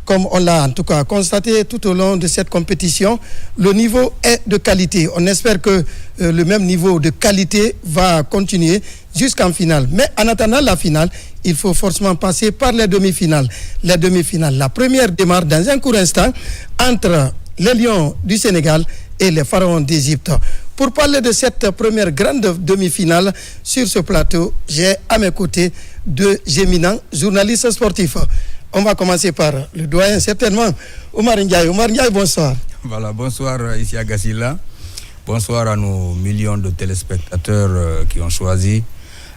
Comme on l'a en tout cas constaté tout au long de cette compétition, le niveau est de qualité. On espère que le même niveau de qualité va continuer jusqu'en finale. Mais en attendant la finale, il faut forcément passer par les demi-finales. Les demi-finales, la première démarre dans un court instant entre les Lions du Sénégal et les Pharaons d'Égypte. Pour parler de cette première grande demi-finale sur ce plateau, j'ai à mes côtés deux éminents journalistes sportifs. On va commencer par le doyen, certainement, Omar Ndiaye. Omar Ndiaye, bonsoir. Voilà, bonsoir ici à Gassila. Bonsoir à nos millions de téléspectateurs qui ont choisi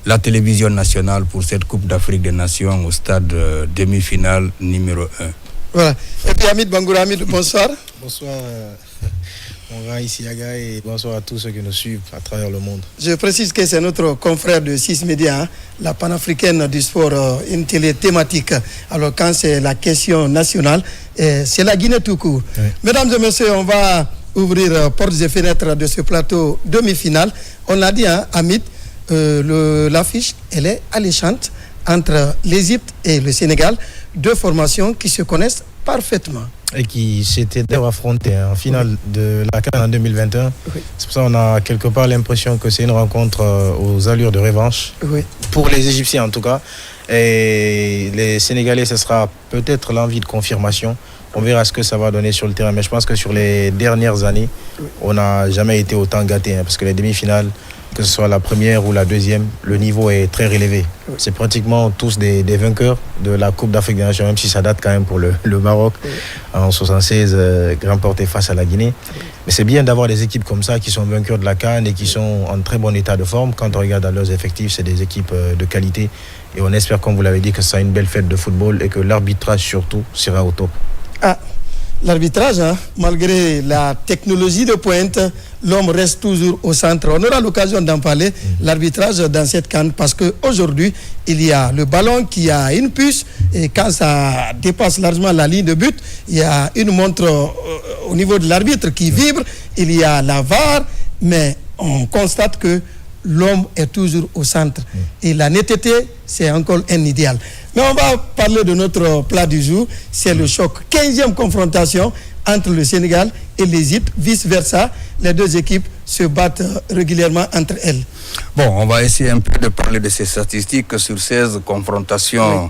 la télévision nationale pour cette Coupe d'Afrique des Nations au stade demi-finale numéro 1. Voilà. Et puis Hamid Bangoura, Hamid, bonsoir. Bonsoir, mon grand Isiaga, et bonsoir à tous ceux qui nous suivent à travers le monde. Je précise que c'est notre confrère de 6 Médias, hein, la panafricaine du sport, une télé thématique. Alors quand c'est la question nationale, c'est la Guinée tout court. Oui. Mesdames et messieurs, on va ouvrir portes et fenêtres de ce plateau demi-finale. On l'a dit, hein, Hamid, l'affiche, elle est alléchante entre l'Égypte et le Sénégal, deux formations qui se connaissent parfaitement. Et qui s'étaient d'ailleurs affrontés en finale de la CAN en 2021. Oui. C'est pour ça qu'on a quelque part l'impression que c'est une rencontre aux allures de revanche. Oui. Pour les Égyptiens en tout cas. Et les Sénégalais, ce sera peut-être l'envie de confirmation. On verra ce que ça va donner sur le terrain. Mais je pense que sur les dernières années, on n'a jamais été autant gâtés. Hein, parce que les demi-finales, que ce soit la première ou la deuxième, le niveau est très relevé. Oui. C'est pratiquement tous des vainqueurs de la Coupe d'Afrique des Nations, même si ça date quand même pour le Maroc. Oui. En 76, remporté face à la Guinée. Oui. Mais c'est bien d'avoir des équipes comme ça qui sont vainqueurs de la CAN et qui sont en très bon état de forme. Quand on regarde à leurs effectifs, c'est des équipes de qualité. Et on espère, comme vous l'avez dit, que ça sera une belle fête de football et que l'arbitrage surtout sera au top. Ah, l'arbitrage, hein, malgré la technologie de pointe, l'homme reste toujours au centre. On aura l'occasion d'en parler, l'arbitrage dans cette CAN, parce qu'aujourd'hui, il y a le ballon qui a une puce, et quand ça dépasse largement la ligne de but, il y a une montre au niveau de l'arbitre qui vibre, il y a la VAR, mais on constate que l'homme est toujours au centre. Et la netteté, c'est encore un idéal. Mais on va parler de notre plat du jour. C'est le choc. 15e confrontation entre le Sénégal et l'Égypte. Vice-versa, les deux équipes se battent régulièrement entre elles. Bon, on va essayer un peu de parler de ces statistiques. Sur 16 confrontations,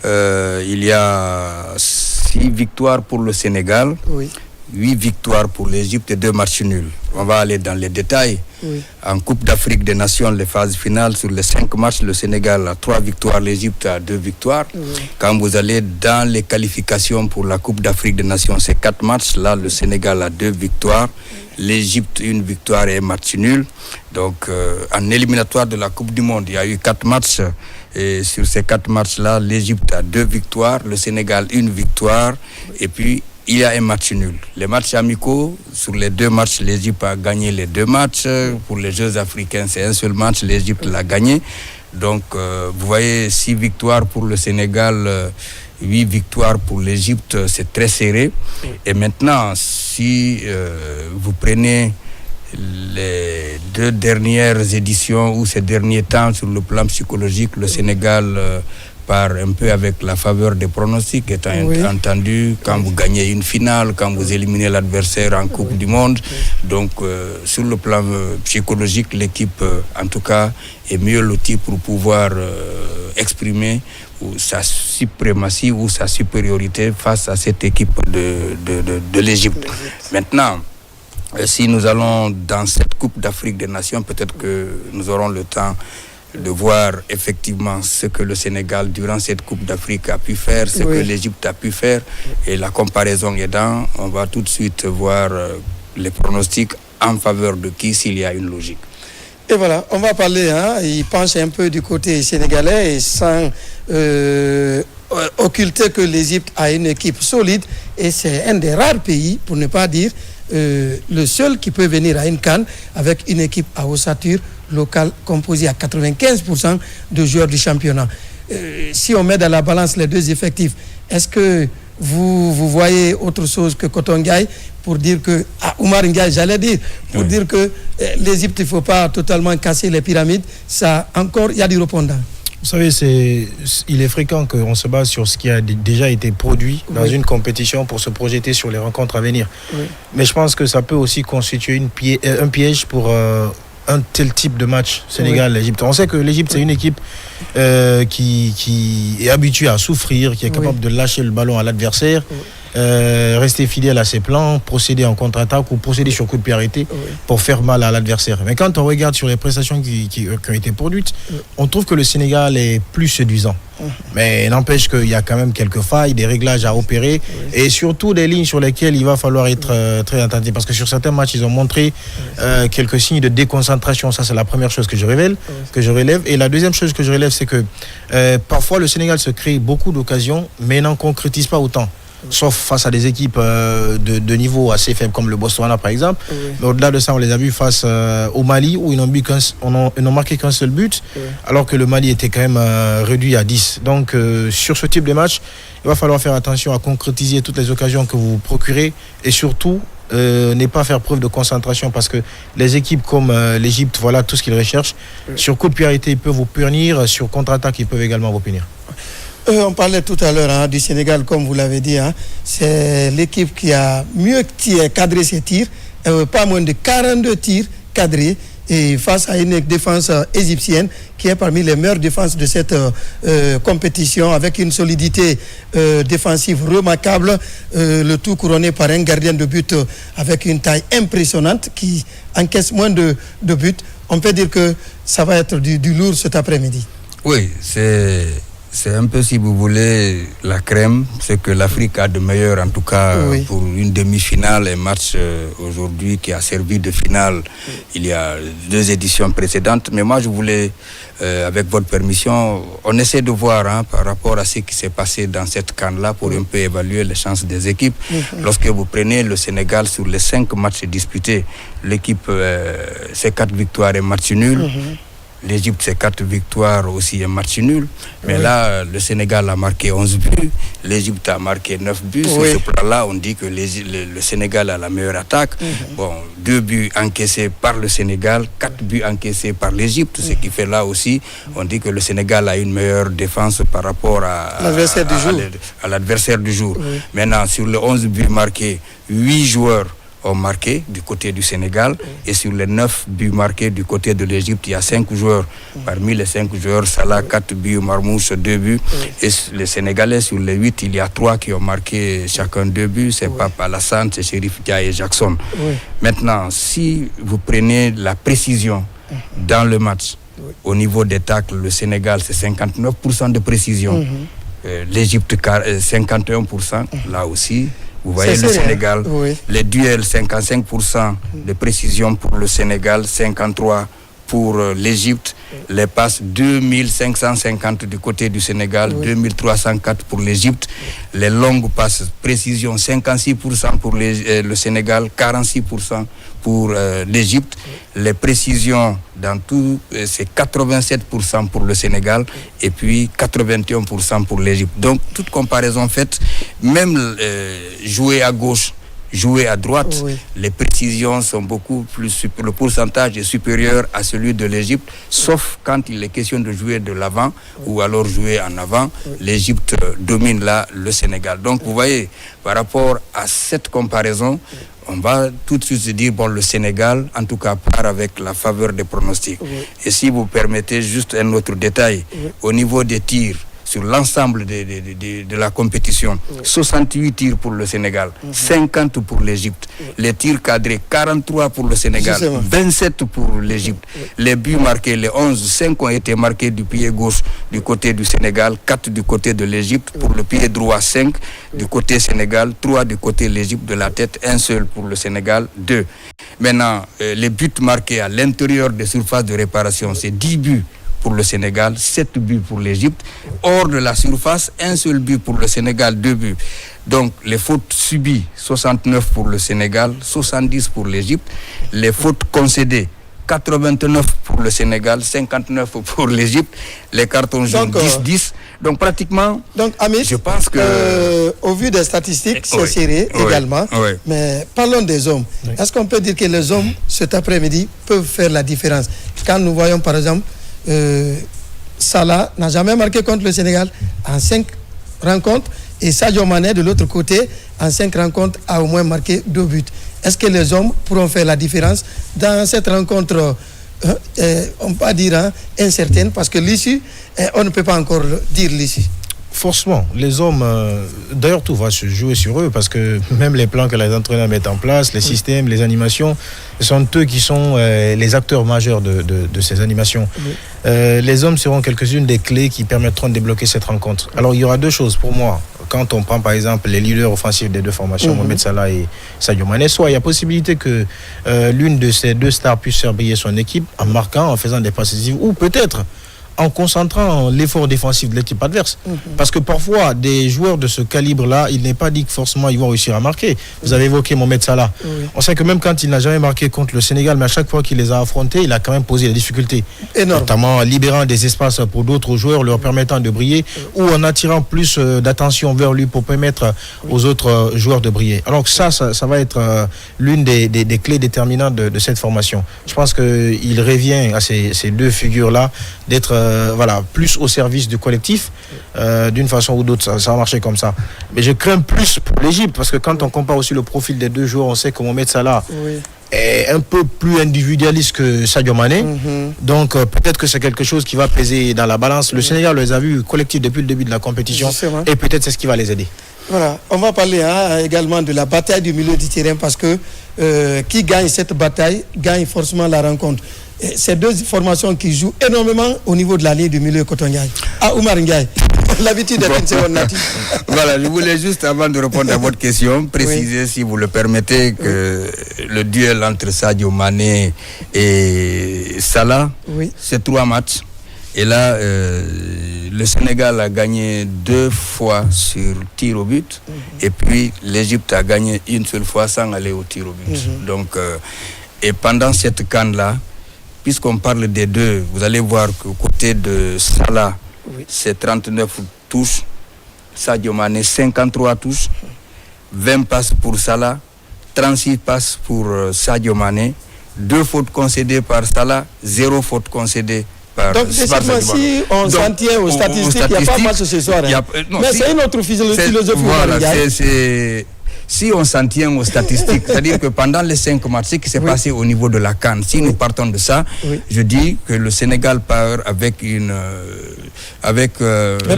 il y a 6 victoires pour le Sénégal. Oui. 8 victoires pour l'Égypte et 2 matchs nuls. On va aller dans les détails. Oui. En Coupe d'Afrique des Nations, les phases finales, sur les 5 matchs, le Sénégal a 3 victoires, l'Égypte a 2 victoires. Oui. Quand vous allez dans les qualifications pour la Coupe d'Afrique des Nations, c'est 4 matchs. Là, le Sénégal a 2 victoires, l'Égypte 1 victoire et 1 match nul. Donc, en éliminatoire de la Coupe du Monde, il y a eu 4 matchs. Et sur ces 4 matchs-là, l'Égypte a 2 victoires, le Sénégal 1 victoire. Et puis, il y a un match nul. Les matchs amicaux, sur les 2 matchs, l'Égypte a gagné les 2 matchs. Pour les Jeux africains, c'est un seul match, l'Égypte l'a gagné. Donc, vous voyez, 6 victoires pour le Sénégal, 8 victoires pour l'Égypte, c'est très serré. Et maintenant, si vous prenez les 2 dernières éditions ou ces derniers temps sur le plan psychologique, le Sénégal part un peu avec la faveur des pronostics, étant entendu quand vous gagnez une finale, quand vous éliminez l'adversaire en Coupe du Monde. Donc, sur le plan psychologique, l'équipe, en tout cas, est mieux lotie pour pouvoir exprimer sa suprématie ou sa supériorité face à cette équipe de l'Égypte. Maintenant, si nous allons dans cette Coupe d'Afrique des Nations, peut-être que nous aurons le temps de voir effectivement ce que le Sénégal durant cette Coupe d'Afrique a pu faire, ce que l'Égypte a pu faire, et la comparaison aidant, on va tout de suite voir les pronostics en faveur de qui, s'il y a une logique. Et voilà, on va parler, il penche un peu du côté sénégalais et sans occulter que l'Égypte a une équipe solide, et c'est un des rares pays, pour ne pas dire le seul qui peut venir à une CAN avec une équipe à ossature locale composée à 95% de joueurs du championnat. Si on met dans la balance les 2 effectifs, est-ce que vous voyez autre chose que Coton Ndiaye pour dire que, Oumar Ndiaye, j'allais dire, pour dire que l'Égypte, il ne faut pas totalement casser les pyramides, ça encore, il y a du répondant. Vous savez, il est fréquent qu'on se base sur ce qui a déjà été produit dans une compétition pour se projeter sur les rencontres à venir. Oui. Mais je pense que ça peut aussi constituer un piège pour un tel type de match Sénégal-Égypte. On sait que l'Égypte, c'est une équipe qui est habituée à souffrir, qui est capable de lâcher le ballon à l'adversaire, rester fidèle à ses plans, procéder en contre-attaque ou procéder sur coup de pied arrêté pour faire mal à l'adversaire. Mais quand on regarde sur les prestations qui ont été produites, on trouve que le Sénégal est plus séduisant. Mais n'empêche qu'il y a quand même quelques failles, des réglages à opérer et surtout des lignes sur lesquelles il va falloir être très attentif. Parce que sur certains matchs, ils ont montré quelques signes de déconcentration. Ça, c'est la première chose que je relève. Et la deuxième chose que je relève, c'est que parfois le Sénégal se crée beaucoup d'occasions, mais n'en concrétise pas autant. Sauf face à des équipes de niveau assez faible comme le Botswana par exemple. Mais au-delà de ça, on les a vus face au Mali où ils n'ont marqué qu'un seul but alors que le Mali était quand même réduit à 10. Donc sur ce type de match, il va falloir faire attention à concrétiser toutes les occasions que vous procurez et surtout ne pas faire preuve de concentration parce que les équipes comme l'Égypte, voilà tout ce qu'ils recherchent. Sur coup de pied arrêté, ils peuvent vous punir, sur contre-attaque, ils peuvent également vous punir. On parlait tout à l'heure du Sénégal, comme vous l'avez dit. C'est l'équipe qui a mieux cadré ses tirs. Pas moins de 42 tirs cadrés. Et face à une défense égyptienne qui est parmi les meilleures défenses de cette compétition, avec une solidité défensive remarquable. Le tout couronné par un gardien de but avec une taille impressionnante qui encaisse moins de buts. On peut dire que ça va être du lourd cet après-midi. Oui, c'est un peu, si vous voulez, la crème, ce que l'Afrique a de meilleur, en tout cas pour une demi-finale, un match aujourd'hui qui a servi de finale il y a 2 éditions précédentes. Mais moi, je voulais, avec votre permission, on essaie de voir par rapport à ce qui s'est passé dans cette CAN-là pour un peu évaluer les chances des équipes. Lorsque vous prenez le Sénégal sur les 5 matchs disputés, l'équipe, c'est 4 victoires et match nul. L'Égypte, c'est 4 victoires aussi et match nul. Mais là, le Sénégal a marqué 11 buts. L'Égypte a marqué 9 buts. Sur ce plan-là, on dit que le Sénégal a la meilleure attaque. Bon, 2 buts encaissés par le Sénégal, 4 buts encaissés par l'Égypte. Ce qui fait là aussi, on dit que le Sénégal a une meilleure défense par rapport à l'adversaire du jour. Maintenant, sur les 11 buts marqués, 8 joueurs ont marqué du côté du Sénégal et sur les 9 buts marqués du côté de l'Égypte, il y a 5 joueurs. Parmi les 5 joueurs, Salah 4 buts, Marmouche 2 buts. Et les Sénégalais, sur les 8, il y a 3 qui ont marqué chacun 2 buts. C'est Pape Alassane, c'est Chérif Dia et Jackson. Maintenant, si vous prenez la précision dans le match, au niveau des tacles, le Sénégal, c'est 59% de précision. L'Égypte, 51%. Là aussi, vous voyez le Sénégal, les duels, 55% de précision pour le Sénégal, 53% pour l'Égypte, les passes 2550 du côté du Sénégal, 2304 pour l'Égypte, les longues passes, précision 56% pour le Sénégal, 46% pour l'Égypte, les précisions dans tout, c'est 87% pour le Sénégal et puis 81% pour l'Égypte. Donc, toute comparaison faite, même jouer à gauche, jouer à droite, les précisions sont beaucoup plus, le pourcentage est supérieur à celui de l'Égypte, sauf quand il est question de jouer de l'avant ou alors jouer en avant, l'Égypte domine là le Sénégal. Donc vous voyez, par rapport à cette comparaison, on va tout de suite se dire, bon, le Sénégal, en tout cas, part avec la faveur des pronostics. Et si vous permettez juste un autre détail, au niveau des tirs, sur l'ensemble de la compétition, 68 tirs pour le Sénégal, 50 pour l'Égypte. Les tirs cadrés, 43 pour le Sénégal, 27 pour l'Égypte. Les buts marqués, les 11, 5 ont été marqués du pied gauche du côté du Sénégal, 4 du côté de l'Égypte. Pour le pied droit, 5 du côté Sénégal, 3 du côté de l'Égypte. De la tête, 1 seul pour le Sénégal, 2. Maintenant, les buts marqués à l'intérieur des surfaces de réparation, c'est 10 buts pour le Sénégal, 7 buts pour l'Égypte. Hors de la surface, 1 seul but pour le Sénégal, 2 buts. Donc les fautes subies, 69 pour le Sénégal, 70 pour l'Égypte. Les fautes concédées, 89 pour le Sénégal, 59 pour l'Égypte. Les cartons jaunes, 10-10. Donc pratiquement, Amit, je pense que... au vu des statistiques, c'est serré également. Mais parlons des hommes. Est-ce qu'on peut dire que les hommes, cet après-midi, peuvent faire la différence? Quand nous voyons par exemple Salah n'a jamais marqué contre le Sénégal en 5 rencontres. Et Sadio Mané, de l'autre côté, en 5 rencontres, a au moins marqué 2 buts. Est-ce que les hommes pourront faire la différence dans cette rencontre, on peut dire, incertaine, parce que l'issue, on ne peut pas encore dire l'issue. Forcément, les hommes, d'ailleurs tout va se jouer sur eux parce que même les plans que les entraîneurs mettent en place, les systèmes, les animations, ce sont eux qui sont les acteurs majeurs de ces animations. Les hommes seront quelques-unes des clés qui permettront de débloquer cette rencontre. Alors il y aura 2 choses pour moi. Quand on prend par exemple les leaders offensifs des 2 formations, Mohamed Salah et Sadio Mané, soit il y a possibilité que l'une de ces 2 stars puisse faire briller son équipe en marquant, en faisant des passes décisives, ou peut-être en concentrant l'effort défensif de l'équipe adverse. Parce que parfois, des joueurs de ce calibre-là, il n'est pas dit que forcément ils vont réussir à marquer. Vous avez évoqué Mohamed Salah. On sait que même quand il n'a jamais marqué contre le Sénégal, mais à chaque fois qu'il les a affrontés, il a quand même posé des difficultés. Énorme. Notamment en libérant des espaces pour d'autres joueurs, leur permettant de briller, ou en attirant plus d'attention vers lui pour permettre aux autres joueurs de briller. Alors que ça va être l'une des clés déterminantes de cette formation. Je pense qu'il revient à ces 2 figures-là d'être plus au service du collectif, d'une façon ou d'autre, ça va marcher comme ça. Mais je crains plus pour l'Égypte, parce que quand on compare aussi le profil des 2 joueurs, on sait que Mohamed Salah est un peu plus individualiste que Sadio Mané. Donc peut-être que c'est quelque chose qui va peser dans la balance. Le Sénégal les a vus collectifs depuis le début de la compétition, et peut-être c'est ce qui va les aider. Voilà, on va parler également de la bataille du milieu du terrain, parce que qui gagne cette bataille gagne forcément la rencontre. Et ces 2 formations qui jouent énormément au niveau de la ligne du milieu Cotongaï. Oumar Ndiaye, l'habitude d'être une seconde nature. Voilà, je voulais juste, avant de répondre à votre question, préciser, si vous le permettez, que le duel entre Sadio Mané et Salah, c'est 3 matchs. Et là, le Sénégal a gagné 2 fois sur tir au but, et puis l'Égypte a gagné une seule fois sans aller au tir au but. Donc, et pendant cette CAN-là, puisqu'on parle des 2, vous allez voir qu'au côté de Salah, c'est 39 touches, Sadio Mané 53 touches, 20 passes pour Salah, 36 passes pour Sadio Mané, 2 fautes concédées par Salah, 0 faute concédée par Sadio Mané. Donc, si on s'en tient aux statistiques, il n'y a pas match ce soir. Mais c'est une autre philosophie. Voilà, si on s'en tient aux statistiques, c'est-à-dire que pendant les 5 matchs, ce qui s'est passé au niveau de la CAN, si nous partons de ça, je dis que le Sénégal part avec une... mais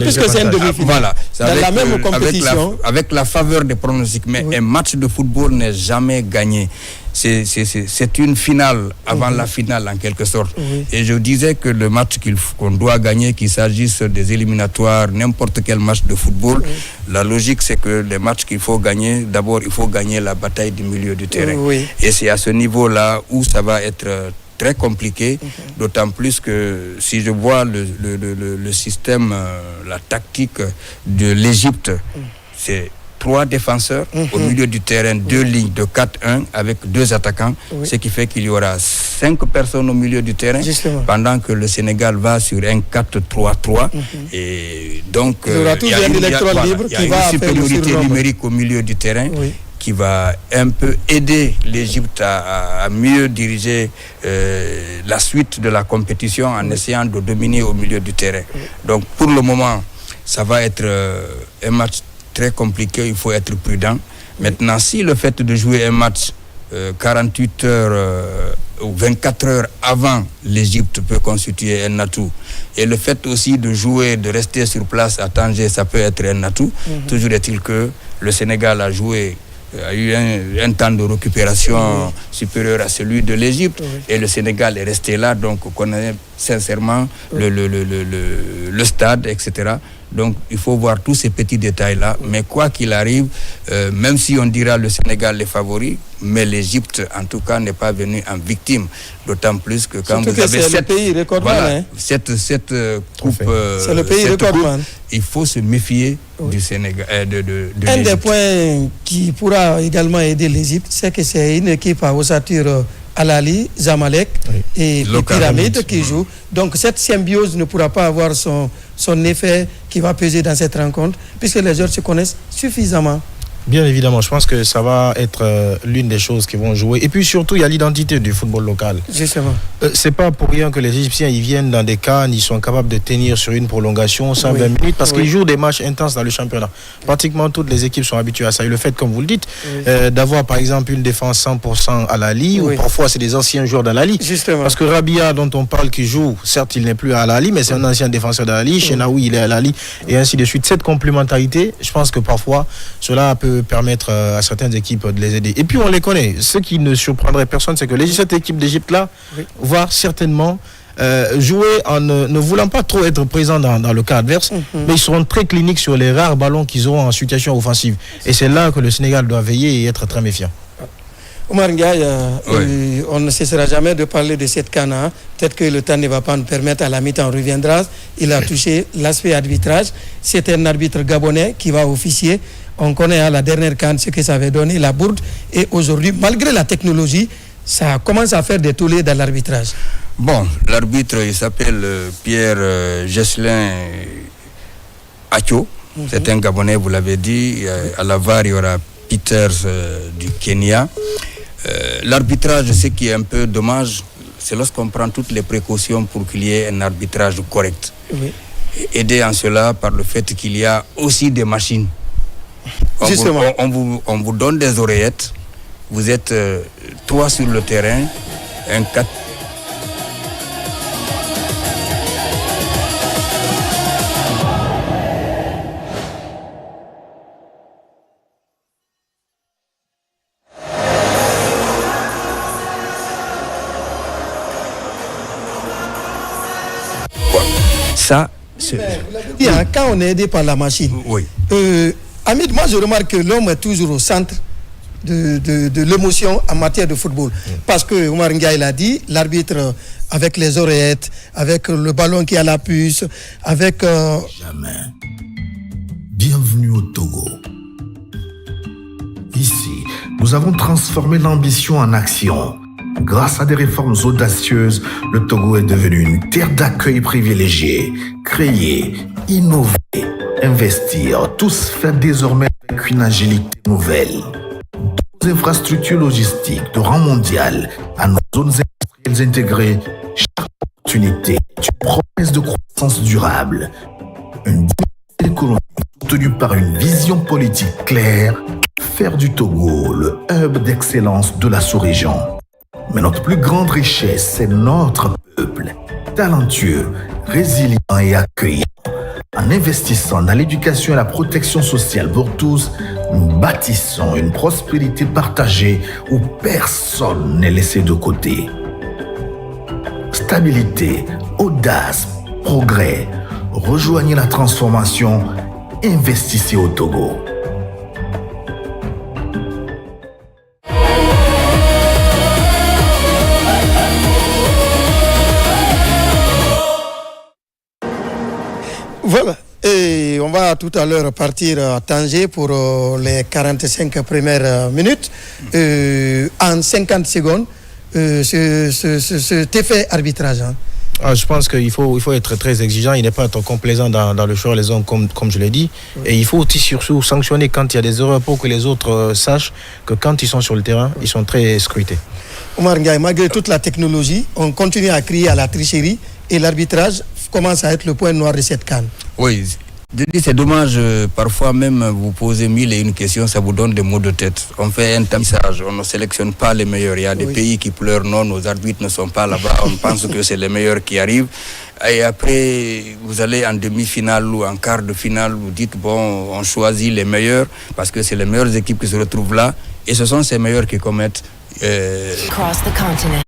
puisque c'est une demi-finale, voilà, dans la même compétition... Avec la faveur des pronostics, mais un match de football n'est jamais gagné. C'est une finale avant la finale, en quelque sorte. Et je disais que le match qu'on doit gagner, qu'il s'agisse des éliminatoires, n'importe quel match de football, la logique c'est que les matchs qu'il faut gagner, d'abord il faut gagner la bataille du milieu du terrain. Et c'est à ce niveau-là où ça va être très compliqué, d'autant plus que si je vois le système, la tactique de l'Égypte, c'est 3 défenseurs au milieu du terrain, 2 lignes de 4-1 avec 2 attaquants, ce qui fait qu'il y aura 5 personnes au milieu du terrain, pendant que le Sénégal va sur un 4-3-3. Et donc il y aura toujours un électron libre qui va une supériorité numérique au milieu du terrain qui va un peu aider l'Égypte à mieux diriger la suite de la compétition en essayant de dominer au milieu du terrain. Donc pour le moment, ça va être un match très compliqué, il faut être prudent. Maintenant, si le fait de jouer un match 48 heures ou 24 heures avant l'Égypte peut constituer un atout, et le fait aussi de jouer, de rester sur place à Tanger, ça peut être un atout. Toujours est-il que le Sénégal a eu un temps de récupération supérieur à celui de l'Égypte, et le Sénégal est resté là, donc on connaît sincèrement le stade, etc. Donc il faut voir tous ces petits détails-là, mais quoi qu'il arrive, même si on dira le Sénégal est favori, mais l'Égypte en tout cas n'est pas venue en victime, d'autant plus que quand surtout vous avez cette coupe, c'est le pays recordman. Il faut se méfier du Sénégal, de un l'Égypte. des points qui pourra également aider l'Égypte, c'est que c'est une équipe à ossature Al-Ali, Zamalek et les Pyramides qui jouent. Donc cette symbiose ne pourra pas avoir son effet qui va peser dans cette rencontre, puisque les joueurs se connaissent suffisamment. Bien évidemment, je pense que ça va être l'une des choses qui vont jouer. Et puis surtout, il y a l'identité du football local. Justement. C'est pas pour rien que les Égyptiens, ils viennent dans des CAN, ils sont capables de tenir sur une prolongation 120 minutes parce qu'ils jouent des matchs intenses dans le championnat. Pratiquement toutes les équipes sont habituées à ça. Et le fait, comme vous le dites, d'avoir par exemple une défense 100% à l'Ali, ou parfois c'est des anciens joueurs de l'Ali. Justement. Parce que Rabia, dont on parle, qui joue, certes il n'est plus à l'Ali, mais c'est un ancien défenseur de l'Ali. Chenaoui, il est à l'Ali, et ainsi de suite. Cette complémentarité, je pense que parfois, cela peut permettre à certaines équipes de les aider. Et puis on les connaît. Ce qui ne surprendrait personne, c'est que cette équipe d'Égypte-là va certainement jouer en ne voulant pas trop être présent dans le cas adverse, mais ils seront très cliniques sur les rares ballons qu'ils auront en situation offensive. Et c'est là que le Sénégal doit veiller et être très méfiant. Omar Ndiaye, on ne cessera jamais de parler de cette CAN. Peut-être que le temps ne va pas nous permettre, à la mi-temps on reviendra. Il a touché l'aspect arbitrage. C'est un arbitre gabonais qui va officier. On connaît à la dernière CAN ce que ça avait donné, la bourde. Et aujourd'hui, malgré la technologie, ça commence à faire des tollés dans l'arbitrage. Bon, l'arbitre, il s'appelle Pierre Gesselin Acho. C'est un Gabonais, vous l'avez dit. À la VAR, il y aura Peters du Kenya. L'arbitrage, ce qui est un peu dommage, c'est lorsqu'on prend toutes les précautions pour qu'il y ait un arbitrage correct. Aidé en cela par le fait qu'il y a aussi des machines. On vous donne des oreillettes. Vous êtes 3 sur le terrain, un 4. Ça, quand on est aidé par la machine, Hamid, moi je remarque que l'homme est toujours au centre de l'émotion en matière de football. Parce que Omar Ndiaye l'a dit, l'arbitre avec les oreillettes, avec le ballon qui a la puce, avec... Jamais. Bienvenue au Togo. Ici, nous avons transformé l'ambition en action. Grâce à des réformes audacieuses, le Togo est devenu une terre d'accueil privilégiée. Créer, innover, investir, tous faire désormais avec une agilité nouvelle. Nos infrastructures logistiques de rang mondial à nos zones industrielles intégrées, chaque opportunité est une promesse de croissance durable. Une dynamique économique soutenue par une vision politique claire, faire du Togo le hub d'excellence de la sous-région. Mais notre plus grande richesse, c'est notre peuple, talentueux, résilient et accueillant. En investissant dans l'éducation et la protection sociale pour tous, nous bâtissons une prospérité partagée où personne n'est laissé de côté. Stabilité, audace, progrès. Rejoignez la transformation, investissez au Togo. Voilà, et on va tout à l'heure partir à Tanger pour les 45 premières minutes. En 50 secondes, cet effet arbitrage. Je pense qu'il faut être très exigeant. Il n'est pas trop complaisant dans le choix des hommes, comme je l'ai dit. Et il faut aussi surtout sanctionner quand il y a des erreurs pour que les autres sachent que quand ils sont sur le terrain, ils sont très scrutés. Omar Ndiaye, malgré toute la technologie, on continue à crier à la tricherie et l'arbitrage commence à être le point noir de cette CAN. Oui, je dis c'est dommage, parfois même vous posez 1001 questions, ça vous donne des maux de tête. On fait un tamissage, on ne sélectionne pas les meilleurs. Il y a des pays qui pleurent, non, nos arbitres ne sont pas là-bas, on pense que c'est les meilleurs qui arrivent. Et après, vous allez en demi-finale ou en quart de finale, vous dites, bon, on choisit les meilleurs, parce que c'est les meilleures équipes qui se retrouvent là, et ce sont ces meilleurs qui commettent... Across the continent.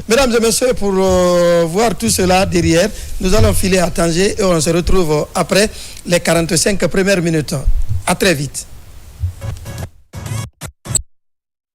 Mesdames et messieurs, pour voir tout cela derrière, nous allons filer à Tanger et on se retrouve après les 45 premières minutes. À très vite.